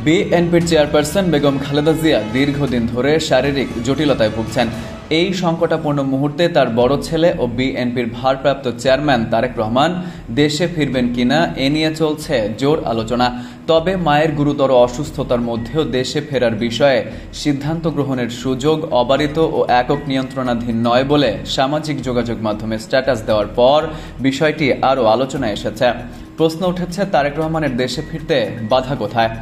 বিএনপির চেয়ারপারসন বেগম খালেদা জিয়া দীর্ঘদিন ধরে শারীরিক জটিলতায় ভুগছেন। এই সংকটাপন্ন মুহূর্তে তার বড় ছেলে ও বিএনপির ভারপ্রাপ্ত চেয়ারম্যান তারেক রহমান দেশে ফিরবেন কিনা এ নিয়ে চলছে জোর আলোচনা। তবে মায়ের গুরুতর অসুস্থতার মধ্যেও দেশে ফেরার বিষয়ে সিদ্ধান্ত গ্রহণের সুযোগ অবারিত ও একক নিয়ন্ত্রণাধীন নয় বলে সামাজিক যোগাযোগ মাধ্যমে স্ট্যাটাস দেওয়ার পর বিষয়টি আরও আলোচনায় এসেছে। প্রশ্ন উঠেছে, তারেক রহমানের দেশে ফিরতে বাধা কোথায়?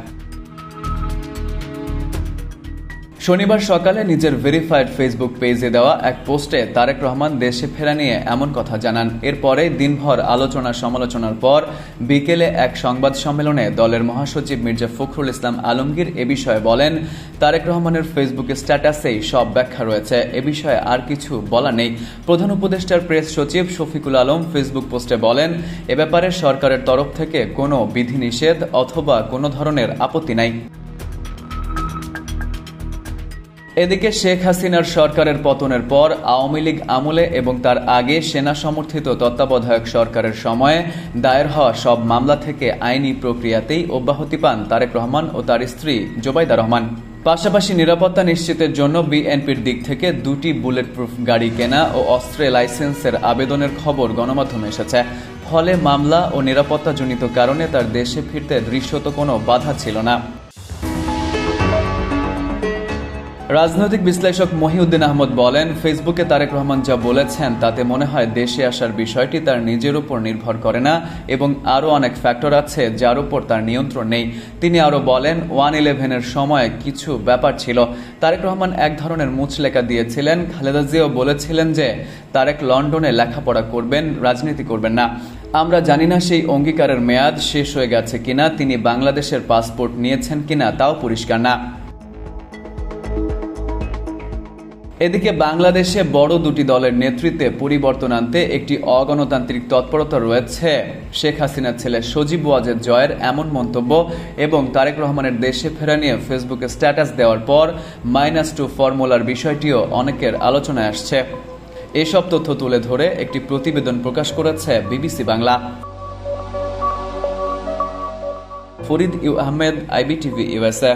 শনিবার সকালে নিজের ভেরিফাইড ফেসবুক পেজে দেওয়া এক পোস্টে তারেক রহমান দেশে ফেরা নিয়ে এমন কথা জানান। এরপরে দিনভর আলোচনা সমালোচনার পর বিকেলে এক সংবাদ সম্মেলনে দলের মহাসচিব মির্জা ফখরুল ইসলাম আলমগীর এ বিষয়ে বলেন, তারেক রহমানের ফেসবুক স্ট্যাটাসেই সব ব্যাখ্যা রয়েছে, এ বিষয়ে আর কিছু বলা নেই। প্রধান উপদেষ্টার প্রেস সচিব শফিকুল আলম ফেসবুক পোস্টে বলেন, এ ব্যাপারে সরকারের তরফ থেকে কোনো বিধিনিষেধ অথবা কোনো ধরনের আপত্তি নাই। এদিকে শেখ হাসিনার সরকারের পতনের পর আওয়ামী লীগ আমলে এবং তার আগে সেনা সমর্থিত তত্ত্বাবধায়ক সরকারের সময়ে দায়ের হওয়া সব মামলা থেকে আইনি প্রক্রিয়াতেই অব্যাহতি পান তারেক রহমান ও তার স্ত্রী জোবাইদা রহমান। পাশাপাশি নিরাপত্তা নিশ্চিতের জন্য বিএনপির দিক থেকে 2টি বুলেট প্রুফ গাড়ি কেনা ও অস্ত্রের লাইসেন্সের আবেদনের খবর গণমাধ্যমে এসেছে। ফলে মামলা ও নিরাপত্তাজনিত কারণে তার দেশে ফিরতে দৃশ্যত কোনো বাধা ছিল না। রাজনৈতিক বিশ্লেষক মহিউদ্দিন আহমদ বলেন, ফেসবুকে তারেক রহমান যা বলেছেন তাতে মনে হয় দেশে আসার বিষয়টি তার নিজের উপর নির্ভর করে না এবং আরও অনেক ফ্যাক্টর আছে যার উপর তার নিয়ন্ত্রণ নেই। তিনি আরও বলেন, 1/11-এর সময় কিছু ব্যাপার ছিল। তারেক রহমান এক ধরনের মুচলেকা দিয়েছিলেন। খালেদা জিয়াও বলেছিলেন যে তারেক লন্ডনে লেখাপড়া করবেন, রাজনীতি করবেন না। আমরা জানি না সেই অঙ্গীকারের মেয়াদ শেষ হয়ে গেছে কিনা, তিনি বাংলাদেশের পাসপোর্ট নিয়েছেন কিনা তাও পরিষ্কার না। এদিকে বাংলাদেশে বড় 2টি দলের নেতৃত্বে পরিবর্তন আনতে একটি অগণতান্ত্রিক তৎপরতা রয়েছে শেখ হাসিনার ছেলে সজীব ওয়াজেদ জয়ের এমন মন্তব্য এবং তারেক রহমানের দেশে ফেরা নিয়ে ফেসবুকে স্ট্যাটাস দেওয়ার পর -2 ফর্মুলার বিষয়টিও অনেকের আলোচনায় আসছে। এসব তথ্য তুলে ধরে একটি প্রতিবেদন প্রকাশ করেছে BBC Bangla. Farid U Ahmed, IBTV USA।